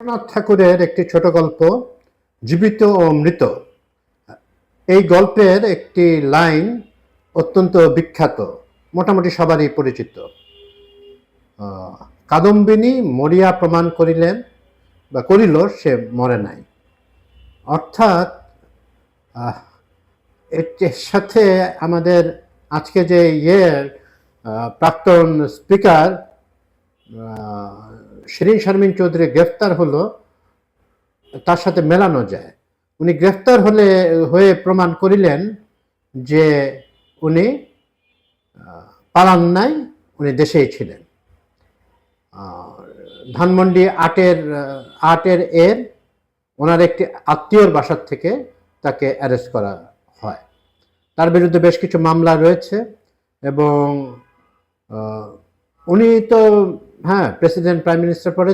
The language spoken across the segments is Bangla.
রবীন্দ্রনাথ ঠাকুরের একটি ছোট গল্প জীবিত ও মৃত। এই গল্পের একটি লাইন অত্যন্ত বিখ্যাত, মোটামুটি সবারই পরিচিত। কাদম্বিনী মরিয়া প্রমাণ করিলেন বা করিল সে মরে নাই। অর্থাৎ এর সাথে আমাদের আজকে যে প্রাক্তন স্পিকার শিরিন শারমিন চৌধুরী গ্রেফতার হলো, তার সাথে মেলানো যায়। উনি গ্রেফতার হয়ে প্রমাণ করিলেন যে উনি পালান নাই, উনি দেশেই ছিলেন। ধানমন্ডি আটের ওনার একটি আত্মীয়র বাসার থেকে তাকে অ্যারেস্ট করা হয়। তার বিরুদ্ধে বেশ কিছু মামলা রয়েছে এবং উনি তো প্রেসিডেন্ট প্রাইম মিনিস্টার পরে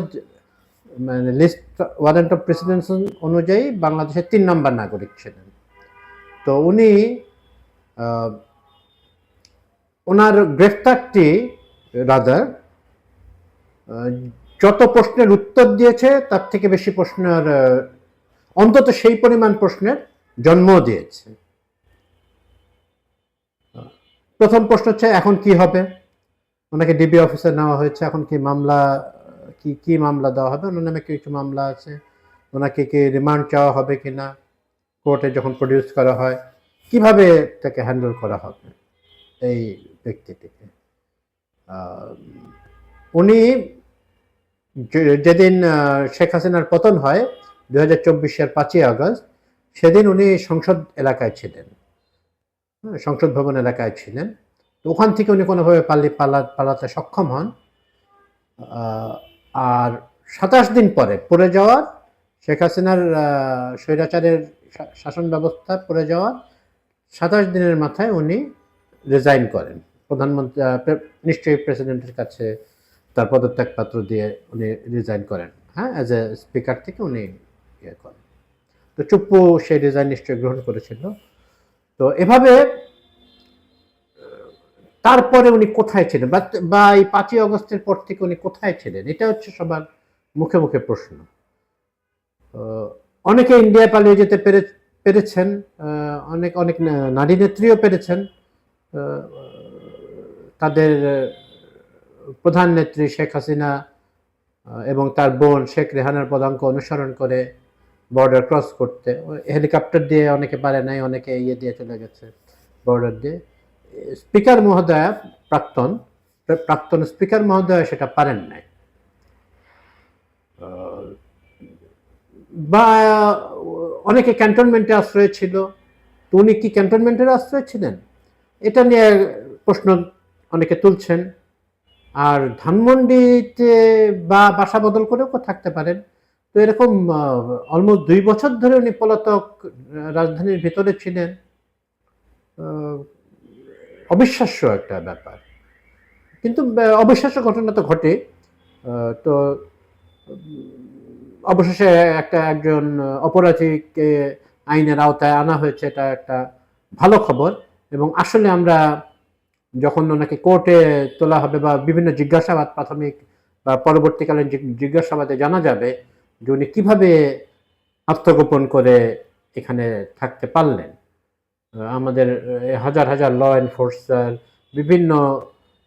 মানে লিস্ট ওয়ারেন্ট অফ প্রেসিডেন্স অনুযায়ী বাংলাদেশের 3 নম্বর নাগরিক ছিলেন। তো উনি ওনার গ্রেফতারটি রাদার যত প্রশ্নের উত্তর দিয়েছে তার থেকে বেশি প্রশ্নের, অন্তত সেই পরিমাণ প্রশ্নের জন্ম দিয়েছে। প্রথম প্রশ্ন হচ্ছে এখন কি হবে। ওনাকে ডিবি অফিসে নেওয়া হয়েছে, এখন কি মামলা, কি মামলা দেওয়া হবে, ওনার নামে কিছু মামলা আছে, ওনাকে কি রিমান্ড চাওয়া হবে কিনা, কোর্টে যখন প্রডিউস করা হয় কিভাবে তাকে হ্যান্ডেল করা হবে এই ব্যক্তিটিকে। উনি যেদিন শেখ হাসিনার পতন হয় 2024-এর 5ই আগস্ট, সেদিন উনি সংসদ এলাকায় ছিলেন, সংসদ ভবন এলাকায় ছিলেন। তো ওখান থেকে উনি কোনোভাবে পালাতে সক্ষম হন। আর 27 দিন পরে পড়ে যাওয়ার, শেখ হাসিনার স্বৈরাচারের শাসন ব্যবস্থা পড়ে যাওয়ার 27 দিনের মাথায় উনি রিজাইন করেন। প্রধানমন্ত্রী নিশ্চয়ই প্রেসিডেন্টের কাছে তার পদত্যাগপত্র দিয়ে উনি রিজাইন করেন, অ্যাজ এ স্পিকার থেকে উনি করেন। তো চুপ্পু সেই রিজাইন নিশ্চয়ই গ্রহণ করেছিল। তো এভাবে তারপরে উনি কোথায় ছিলেন বা এই 5ই আগস্টের পর থেকে উনি কোথায় ছিলেন, এটা হচ্ছে সবার মুখে মুখে প্রশ্ন। অনেকে ইন্ডিয়া পালিয়ে যেতে পেরেছেন, অনেক নারী নেত্রীও পেরেছেন। তাদের প্রধান নেত্রী শেখ হাসিনা এবং তার বোন শেখ রেহানার পদাঙ্ক অনুসরণ করে বর্ডার ক্রস করতে। হেলিকপ্টার দিয়ে অনেকে পারে নাই, অনেকে দিয়ে চলে গেছে বর্ডার দিয়ে। স্পিকার মহোদয়া, প্রাক্তন স্পিকার মহোদয়া সেটা পারেন নাই। বা অনেকে ক্যান্টনমেন্টে আশ্রয় ছিল, তো উনি কি ক্যান্টনমেন্টের আশ্রয় ছিলেন, এটা নিয়ে প্রশ্ন অনেকে তুলছেন। আর ধানমন্ডিতে বা বাসা বদল করেও থাকতে পারেন। তো এরকম অলমোস্ট 2 বছর ধরে উনি পলাতক রাজধানীর ভিতরে ছিলেন। অবিশ্বাস্য একটা ব্যাপার, কিন্তু অবিশ্বাস্য ঘটনা তো ঘটে। তো অবশেষে একজন অপরাধীকে আইনের আওতায় আনা হয়েছে, এটা একটা ভালো খবর। এবং আসলে আমরা যখন ওনাকে কোর্টে তোলা হবে বা বিভিন্ন জিজ্ঞাসাবাদ, প্রাথমিক বা পরবর্তীকালীন জিজ্ঞাসাবাদে জানা যাবে যে উনি কিভাবে আত্মগোপন করে এখানে থাকতে পারলেন। আমাদের হাজার হাজার ল এনফোর্সার, বিভিন্ন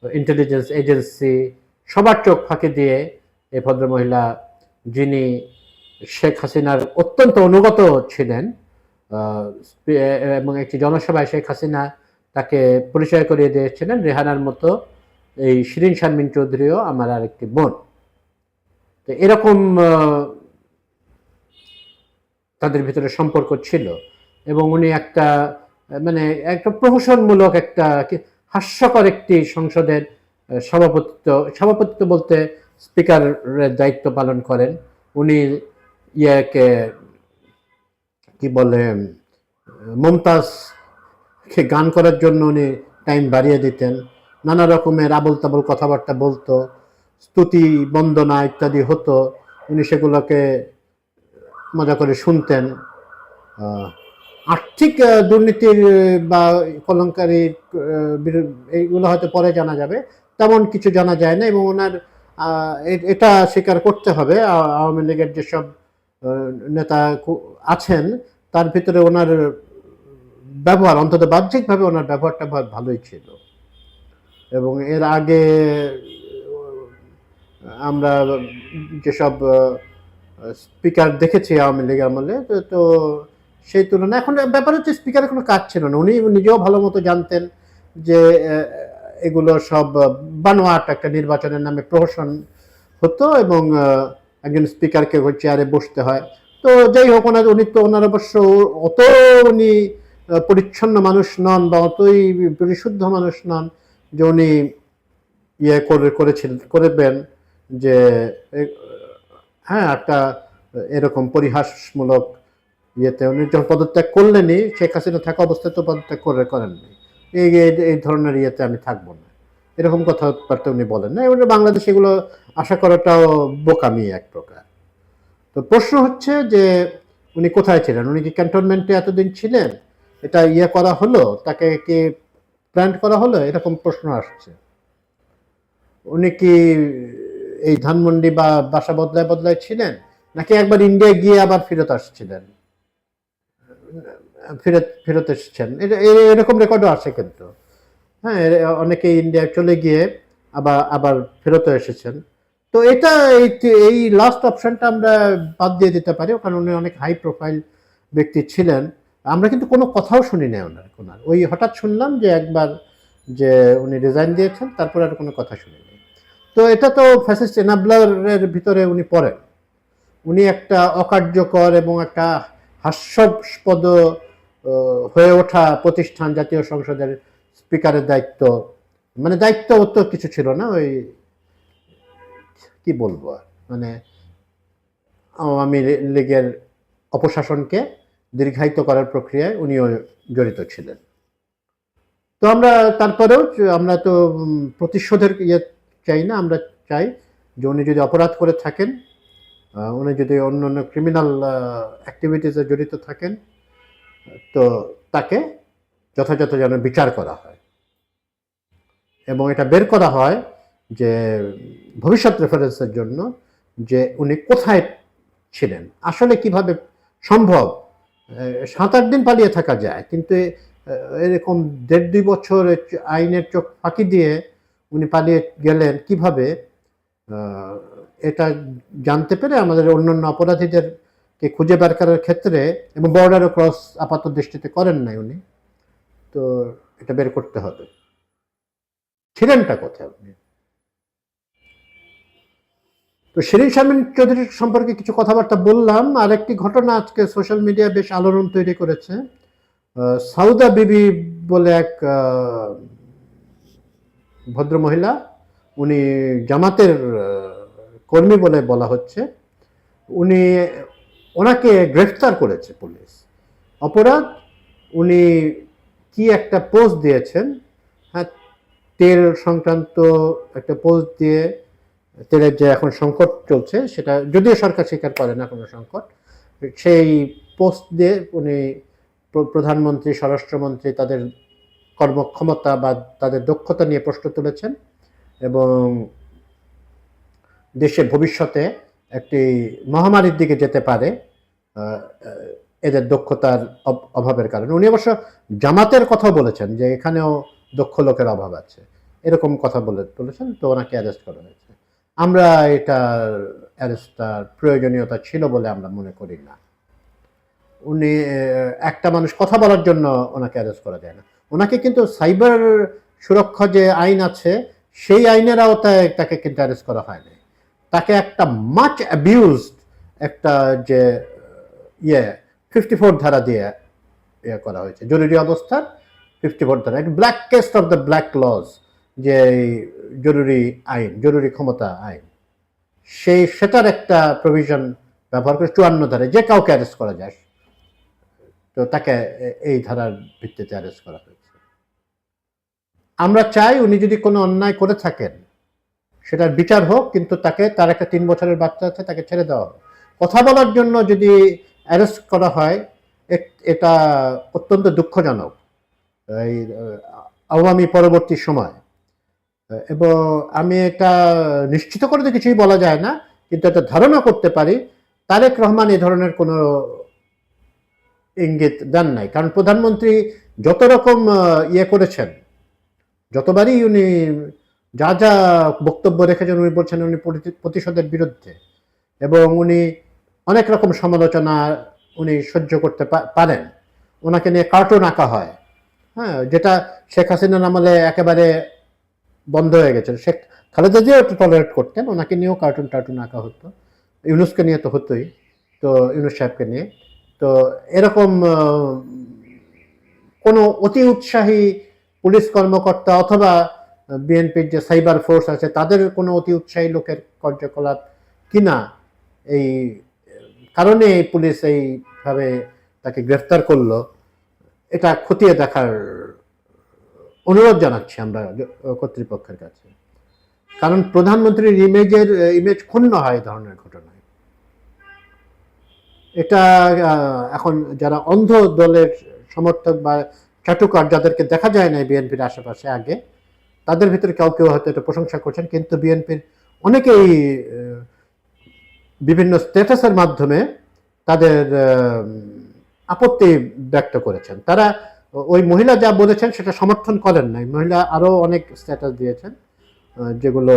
ইন্টেলিজেন্স এজেন্সি, সবার চোখ ফাঁকি দিয়ে এই ভদ্রমহিলা, যিনি শেখ হাসিনার অত্যন্ত অনুগত ছিলেন এবং একটি জনসভায় শেখ হাসিনা তাকে পরিচয় করিয়ে দিয়েছিলেন রেহানার মতো এই শিরিন শারমিন চৌধুরীও আমার আরেকটি বোন। তো এরকম তাদের ভিতরে সম্পর্ক ছিল এবং উনি একটা প্রহসনমূলক একটা হাস্যকর একটি সংসদের সভাপতিত্ব বলতে স্পিকারের দায়িত্ব পালন করেন। উনি কি বলে, মমতাজকে গান করার জন্য উনি টাইম বাড়িয়ে দিতেন, নানা রকমের আবল তাবল কথাবার্তা বলতো, স্তুতি বন্দনা ইত্যাদি হতো, উনি সেগুলোকে মজা করে শুনতেন। আর্থিক দুর্নীতির বা কলঙ্কারী এইগুলো হয়তো পরে জানা যাবে, তেমন কিছু জানা যায় না। এবং ওনার এটা স্বীকার করতে হবে। আওয়ামী লীগের যেসব নেতা আছেন তার ভিতরে ওনার ব্যবহার, অন্তত বাহ্যিকভাবে ওনার ব্যবহারটা ভালোই ছিল। এবং এর আগে আমরা যেসব স্পিকার দেখেছি আওয়ামী লীগ আমলে, তো সেই তুলনায় এখন ব্যাপার হচ্ছে স্পিকারের কোনো কাজ ছিল না। উনি নিজেও ভালো মতো জানতেন যে এগুলো সব বানোয়াট একটা নির্বাচনের নামে প্রহসন হতো এবং একজন স্পিকারকে চেয়ারে বসতে হয়। তো যাই হোক, ওনার অবশ্য অত উনি পরিচ্ছন্ন মানুষ নন বা অতই পরিশুদ্ধ মানুষ নন যে উনি ইয়ে করবেন যে হ্যাঁ একটা এরকম পরিহাসমূলক ইয়েতে উনি যখন পদত্যাগ করলেনই, শেখ হাসিনা থাকা অবস্থায় তো পদত্যাগ করেননি, এই ধরনের ইয়েতে আমি থাকবো না, এরকম কথাবার্তা উনি বলেন না। এবার বাংলাদেশে এগুলো আশা করাটাও বোকামি এক প্রকার। তো প্রশ্ন হচ্ছে যে উনি কোথায় ছিলেন? উনি কি ক্যান্টনমেন্টে এতদিন ছিলেন? এটা ইয়ে করা হলো, তাকে কি প্ল্যান্ট করা হলো, এরকম প্রশ্ন আসছে। উনি কি এই ধানমন্ডি বা বাসা বদলায় ছিলেন, নাকি একবার ইন্ডিয়ায় গিয়ে আবার ফেরত আসছিলেন, ফেরত এসেছেন? এরকম রেকর্ডও আছে কিন্তু। হ্যাঁ, অনেকে ইন্ডিয়ায় চলে গিয়ে আবার ফেরত এসেছেন। তো এটা এই লাস্ট অপশনটা আমরা বাদ দিয়ে দিতে পারি, কারণ উনি অনেক হাই প্রোফাইল ব্যক্তি ছিলেন। আমরা কিন্তু কোনো কথাও শুনি না ওনার। ওই হঠাৎ শুনলাম যে একবার যে উনি রিজাইন দিয়েছেন, তারপর আর কোনো কথা শুনিনি। তো এটা তো ফ্যাসিস্ট এনাবলারের ভিতরে উনি পড়েন। উনি একটা অকার্যকর এবং একটা হাস্যাস্পদ হয়ে ওঠা প্রতিষ্ঠান, জাতীয় সংসদের স্পিকারের দায়িত্ব, মানে দায়িত্ব তো কিছু ছিল না, ওই কি বলবো মানে আওয়ামী লীগের অপশাসনকে দীর্ঘায়িত করার প্রক্রিয়ায় উনিও জড়িত ছিলেন। তো আমরা তারপরেও আমরা তো প্রতিশোধের ইয়ে চাই না, আমরা চাই যে উনি যদি অপরাধ করে থাকেন, উনি যদি অন্য ক্রিমিনাল অ্যাক্টিভিটিসে জড়িত থাকেন, তো তাকে যথাযথ যেন বিচার করা হয় এবং এটা বের করা হয় যে ভবিষ্যৎ রেফারেন্সের জন্য যে উনি কোথায় ছিলেন, আসলে কিভাবে সম্ভব। 7-8 দিন পালিয়ে থাকা যায়, কিন্তু এরকম 1.5-2 বছর আইনের চোখ ফাঁকি দিয়ে উনি পালিয়ে গেলেন কিভাবে, এটা জানতে পেরে আমাদের অন্যান্য অপরাধীদেরকে খুঁজে বের করার ক্ষেত্রে, এবং বর্ডার ক্রস আপাত দৃষ্টিতে করেন নাই উনি, তো এটা বের করতে হবে ছিলেনটা কোথায় উনি। তো শিরীন শারমিন চৌধুরীর সম্পর্কে কিছু কথাবার্তা বললাম। আরেকটি ঘটনা আজকে সোশ্যাল মিডিয়া বেশ আলোড়ন তৈরি করেছে। সাউদা বিবি বলে এক ভদ্র মহিলা, উনি জামাতের কর্মী বলে বলা হচ্ছে, ওনাকে গ্রেফতার করেছে পুলিশ। অপরাধ, উনি কি একটা পোস্ট দিয়েছেন, হ্যাঁ তেল সংক্রান্ত একটা পোস্ট দিয়ে, তেলের যে এখন সংকট চলছে সেটা যদিও সরকার স্বীকার করে না কোনো সংকট, সেই পোস্ট দিয়ে উনি প্রধানমন্ত্রী, স্বরাষ্ট্রমন্ত্রী তাদের কর্মক্ষমতা বা তাদের দক্ষতা নিয়ে প্রশ্ন তুলেছেন এবং দেশে ভবিষ্যতে একটি মহামারীর দিকে যেতে পারে এদের দক্ষতার অভাবের কারণে। উনি অবশ্য জামাতের কথা বলেছেন যে এখানেও দক্ষ লোকের অভাব আছে, এরকম কথা বলেছেন। তো ওনাকে অ্যারেস্ট করা হয়েছে। আমরা এটার অ্যারেস্টটার প্রয়োজনীয়তা ছিল বলে আমরা মনে করি না। উনি একটা মানুষ কথা বলার জন্য ওনাকে অ্যারেস্ট করা যায় না। ওনাকে কিন্তু সাইবার সুরক্ষা যে আইন আছে সেই আইনের আওতায় তাকে কিন্তু অ্যারেস্ট করা হয়নি। তাকে একটা মাচ অ্যাবিউজড একটা যে 54 ধারা দিয়ে করা হয়েছে, জরুরি অবস্থার 54 ধারা, blackest of the black laws, যে জরুরি আইন, জরুরি ক্ষমতা আইন, সেটার একটা প্রভিশন ব্যবহার করে 54 ধারায় যে কাউকে অ্যারেস্ট করা যায়, তো তাকে এই ধারার ভিত্তিতে অ্যারেস্ট করা হয়েছে। আমরা চাই উনি যদি কোনো অন্যায় করে থাকেন সেটার বিচার হোক, কিন্তু তার একটা 3 বছরের বাচ্চা আছে, তাকে ছেড়ে দেওয়া হোক। কথা বলার জন্য যদি অ্যারেস্ট করা হয়, এটা অত্যন্ত দুঃখজনক। এই আওয়ামী পরবর্তী সময় এবং আমি এটা নিশ্চিত করে তো কিছুই বলা যায় না, কিন্তু এটা ধারণা করতে পারি তারেক রহমান এই ধরনের কোনো ইঙ্গিত দেন নাই। কারণ প্রধানমন্ত্রী যত রকম ইয়ে করেছেন, যতবারই উনি যা যা বক্তব্য রেখেছেন, উনি বলছেন উনি প্রতিশোধের বিরুদ্ধে, এবং উনি অনেক রকম সমালোচনা উনি সহ্য করতে পারেন। ওনাকে নিয়ে কার্টুন আঁকা হয়, হ্যাঁ, যেটা শেখ হাসিনার আমলে একেবারে বন্ধ হয়ে গেছে। শেখ খালেদা জিয়াও একটু টলারেট করতেন, ওনাকে নিয়েও কার্টুন টার্টুন আঁকা হতো। ইউনুসকে নিয়ে তো হতোই, তো ইউনুস সাহেবকে নিয়ে। তো এরকম কোনো অতি উৎসাহী পুলিশ কর্মকর্তা অথবা বিএনপির যে সাইবার ফোর্স আছে তাদের কোনো অতি উৎসাহী লোকের কার্যকলাপ কিনা, এই কারণে পুলিশ এইভাবে তাকে গ্রেফতার করলো, এটা খতিয়ে দেখার অনুরোধ জানাচ্ছি আমরা কর্তৃপক্ষের কাছে। কারণ প্রধানমন্ত্রীর ইমেজ ক্ষুণ্ণ হয় এই ধরনের ঘটনায়। এটা এখন যারা অন্ধ দলের সমর্থক বা চাটুকার, যাদেরকে দেখা যায় না বিএনপির আশেপাশে আগে, তাদের ভিতরে কেউ কেউ হয়তো এটা প্রশংসা করছেন, কিন্তু বিএনপির অনেকেই বিভিন্ন স্ট্যাটাসের মাধ্যমে তাদের আপত্তি ব্যক্ত করেছেন। তারা ওই মহিলা যা বলেছেন সেটা সমর্থন করেন নাই। মহিলা আরো অনেক স্ট্যাটাস দিয়েছেন যেগুলো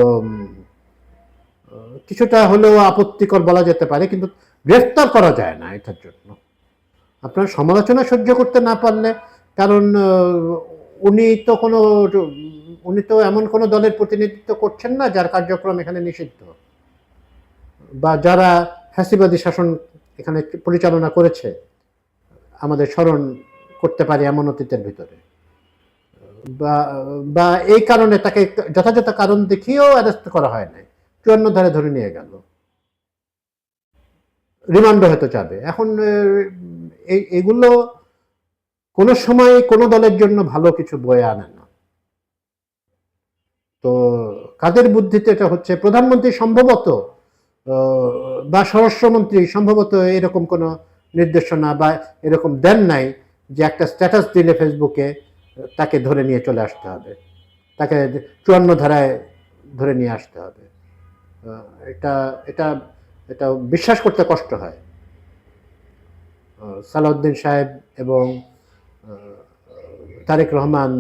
কিছুটা হলেও আপত্তিকর বলা যেতে পারে, কিন্তু গ্রেফতার করা যায় না এটার জন্য। আপনার সমালোচনা সহ্য করতে না পারলে, কারণ উনি তো এমন কোনো দলের প্রতিনিধিত্ব করছেন না যার কার্যক্রম এখানে নিষিদ্ধ, বা যারা ফ্যাসিবাদী শাসন এখানে পরিচালনা করেছে আমাদের স্মরণ করতে পারি এমন অতীতের ভিতরে, বা এই কারণে তাকে যথাযথ কারণ দেখিয়েও অ্যারেস্ট করা হয় নাই, 54 ধারে ধরে নিয়ে গেল, রিমান্ড হয়তো চাবে। এখন এগুলো কোনো সময় কোনো দলের জন্য ভালো কিছু বয়ে আনে না। তো কাদের বুদ্ধিতে এটা হচ্ছে? প্রধানমন্ত্রী সম্ভবত বা স্বরাষ্ট্রমন্ত্রী সম্ভবত এরকম কোনো নির্দেশনা বা এরকম দেন নাই যে একটা স্ট্যাটাস দিলে ফেসবুকে তাকে ধরে নিয়ে চলে আসতে হবে, তাকে 54 ধারায় ধরে নিয়ে আসতে হবে। এটা এটা এটা বিশ্বাস করতে কষ্ট হয়। সালাউদ্দিন সাহেব এবং তারেক রহমান,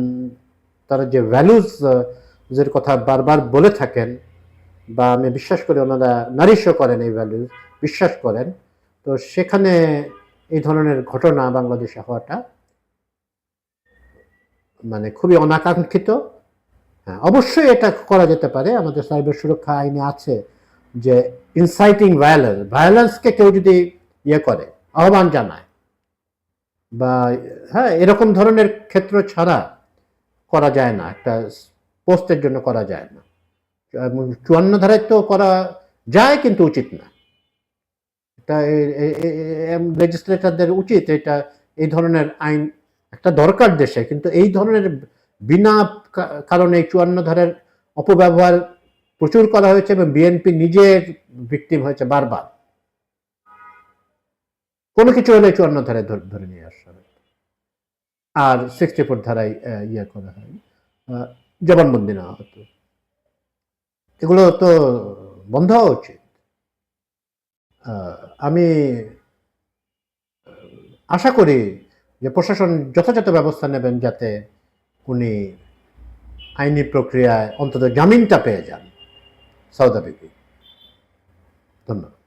তারা যে ভ্যালুজ এর কথা বারবার বলে থাকেন, বা আমি বিশ্বাস করি ওনারা নারিশও করেন, এই ভ্যালুজ বিশ্বাস করেন, তো সেখানে এই ধরনের ঘটনা বাংলাদেশে হওয়াটা মানে খুবই অনাকাঙ্ক্ষিত। হ্যাঁ, অবশ্যই এটা করা যেতে পারে, আমাদের সাইবার সুরক্ষা আইনে আছে যে ইনসাইটিং ভায়োলেন্সকে কেউ যদি ইয়ে করে, আহ্বান জানায়, বা হ্যাঁ এরকম ধরনের ক্ষেত্র ছাড়া করা যায় না, একটা পোস্টের জন্য করা যায় না। 54 ধারায় তো করা যায় কিন্তু উচিত না। এটা লেজিসলেটরদের উচিত এটা, এই ধরনের আইন একটা দরকার দেশে, কিন্তু এই ধরনের বিনা কারণে 54 ধারার অপব্যবহার প্রচুর করা হয়েছে, এবং বিএনপি নিজের ভিকটিম হয়েছে বারবার। কোনো কিছু হলে 54 ধারায় ধরে নিয়ে আসা হয়, আর 64 ধারায় ইয়ে করা হয়, জবানবন্দি নেওয়া হতো। এগুলো তো বন্ধ হওয়া উচিত। আমি আশা করি যে প্রশাসন যথাযথ ব্যবস্থা নেবেন যাতে উনি আইনি প্রক্রিয়ায় অন্তত জামিনটা পেয়ে যান। সৌদা বিবি, ধন্যবাদ।